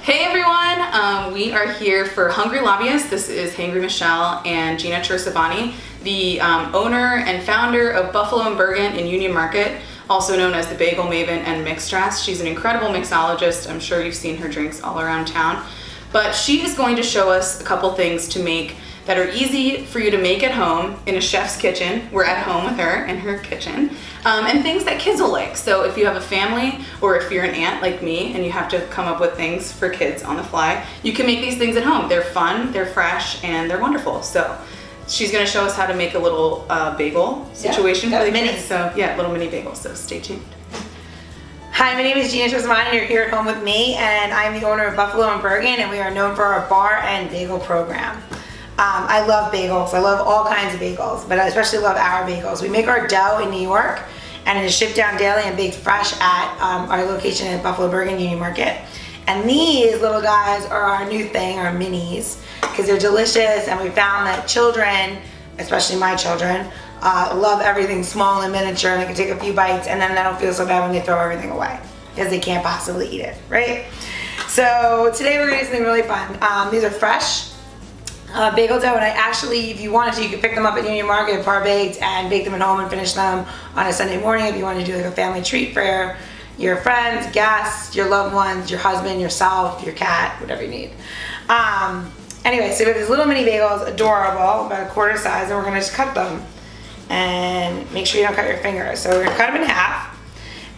Hey everyone, we are here for Hungry Lobbyists. This is Hangry Michelle and Gina Chersevani, the owner and founder of Buffalo Bergen in Union Market, also known as the Bagel Maven and Mixstress. She's an incredible mixologist. I'm sure you've seen her drinks all around town. But she is going to show us a couple things to make that are easy for you to make at home in a chef's kitchen. We're at home with her in her kitchen. And things that kids will like. So if you have a family or if you're an aunt like me and you have to come up with things for kids on the fly, you can make these things at home. They're fun, they're fresh, and they're wonderful. So she's gonna show us how to make a little bagel situation for the kids. So yeah, little mini bagels, so stay tuned. Hi, my name is Gina Chersevani. You're here at home with me, and I'm the owner of Buffalo Bergen, and we are known for our bar and bagel program. I love bagels. I love all kinds of bagels, but I especially love our bagels. We make our dough in New York, and it is shipped down daily and baked fresh at our location at Buffalo Bergen Union Market. And these little guys are our new thing, our minis, because they're delicious, and we found that children, especially my children, love everything small and miniature, and they can take a few bites and then they don't feel so bad when they throw everything away because they can't possibly eat it, right? So today we're gonna do something really fun. These are fresh bagel dough, and I actually, if you wanted to, you could pick them up at Union Market, par baked, and bake them at home and finish them on a Sunday morning if you want to do like a family treat for your friends, guests, your loved ones, your husband, yourself, your cat, whatever you need. Anyway, so we have these little mini bagels, adorable, about a quarter size, and we're gonna just cut them. And make sure you don't cut your fingers. So we're gonna cut them in half.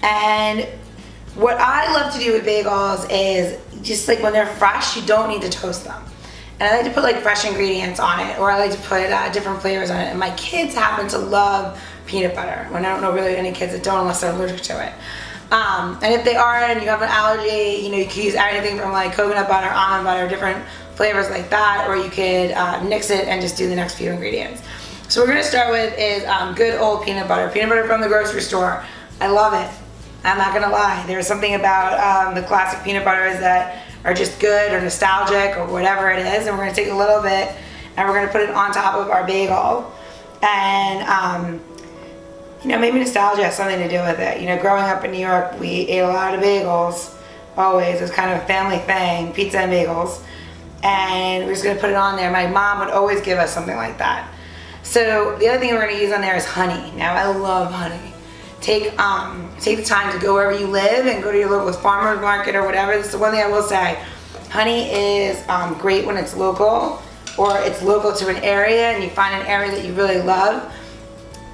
And what I love to do with bagels is just like when they're fresh, you don't need to toast them. And I like to put like fresh ingredients on it, or I like to put different flavors on it. And my kids happen to love peanut butter. When I don't know really any kids that don't unless they're allergic to it. And if they are and you have an allergy, you know, you can use anything from like coconut butter, almond butter, different flavors like that, or you could mix it and just do the next few ingredients. So what we're gonna start with is good old peanut butter from the grocery store. I love it. I'm not gonna lie. There's something about the classic peanut butters that are just good or nostalgic or whatever it is. And we're gonna take a little bit and we're gonna put it on top of our bagel. And you know, maybe nostalgia has something to do with it. You know, growing up in New York, we ate a lot of bagels, always. It was kind of a family thing, pizza and bagels. And we're just gonna put it on there. My mom would always give us something like that. So the other thing we're gonna use on there is honey. Now I love honey. Take the time to go wherever you live and go to your local farmer's market or whatever. This is the one thing I will say. Honey is great when it's local, or it's local to an area and you find an area that you really love.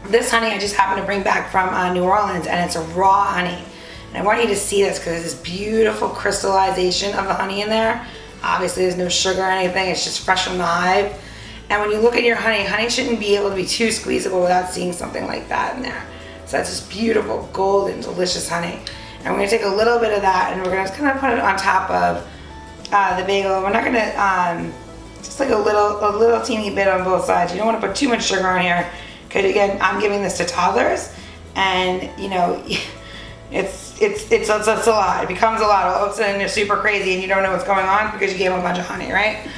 This honey I just happened to bring back from New Orleans, and it's a raw honey. And I want you to see this because there's this beautiful crystallization of the honey in there. Obviously there's no sugar or anything, it's just fresh from the hive. And when you look at your honey shouldn't be able to be too squeezable without seeing something like that in there. So that's this beautiful, golden, delicious honey. And we're gonna take a little bit of that and we're gonna just kind of put it on top of the bagel. We're not gonna, just like a little teeny bit on both sides. You don't wanna put too much sugar on here, because again, I'm giving this to toddlers, and you know, it's a lot. It becomes a lot. All of a sudden they're super crazy and you don't know what's going on because you gave them a bunch of honey, right?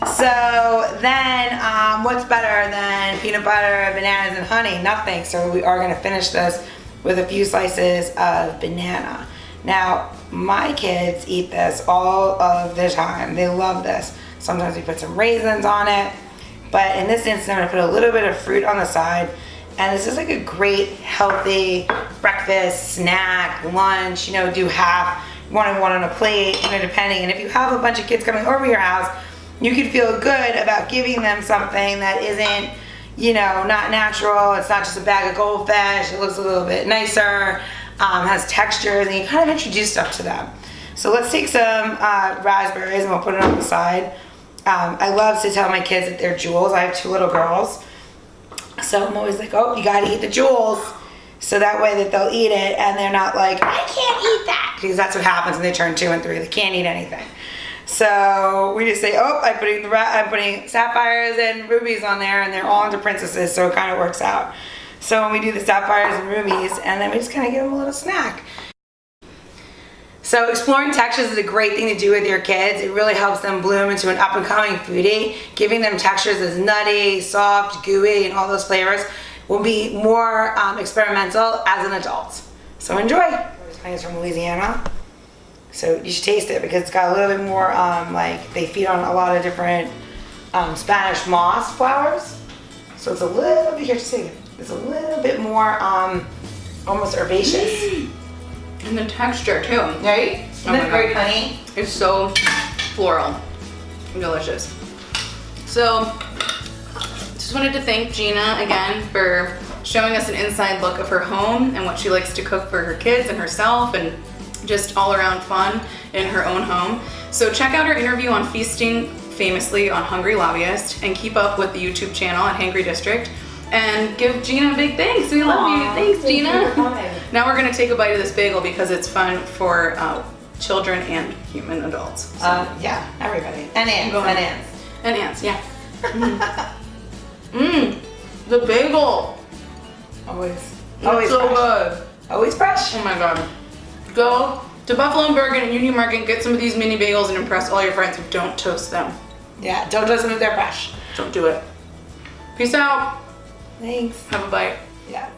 So then, what's better than peanut butter, bananas, and honey? Nothing. So we are gonna finish this with a few slices of banana. Now, my kids eat this all of the time. They love this. Sometimes we put some raisins on it, but in this instance, I'm gonna put a little bit of fruit on the side. And this is like a great, healthy breakfast, snack, lunch, you know, do half, one on a plate, you know, depending. And if you have a bunch of kids coming over your house, you can feel good about giving them something that isn't, you know, not natural. It's not just a bag of goldfish. It looks a little bit nicer, has textures, and you kind of introduce stuff to them. So let's take some raspberries and we'll put it on the side. I love to tell my kids that they're jewels. I have 2 little girls. So I'm always like, oh, you gotta eat the jewels. So that way that they'll eat it and they're not like, I can't eat that. Because that's what happens when they turn 2 and 3. They can't eat anything. So we just say, oh, I'm putting sapphires and rubies on there, and they're all into princesses, so it kind of works out. So when we do the sapphires and rubies, and then we just kind of give them a little snack. So exploring textures is a great thing to do with your kids. It really helps them bloom into an up-and-coming foodie. Giving them textures as nutty, soft, gooey, and all those flavors will be more experimental as an adult. So enjoy. This honey is from Louisiana. So you should taste it because it's got a little bit more, like they feed on a lot of different Spanish moss flowers. So it's a little bit, here to see, it's a little bit more almost herbaceous. And the texture too. Right? Isn't that great, honey? It's so floral and delicious. So, just wanted to thank Gina again for showing us an inside look of her home and what she likes to cook for her kids and herself, and just all around fun in her own home. So check out her interview on feasting famously on Hungry Lobbyist, and keep up with the YouTube channel at Hangry District, and give Gina a big thanks. We love you. Thanks, Gina. Now we're gonna take a bite of this bagel because it's fun for children and human adults. So. Yeah, everybody. And ants. And ants. And ants, yeah. The bagel. Always It's so fresh. good. Always fresh. Oh my god. Go to Buffalo Bergen and Union Market, get some of these mini bagels and impress all your friends. Don't toast them. Yeah, don't toast them if they're fresh. Don't do it. Peace out. Thanks. Have a bite. Yeah.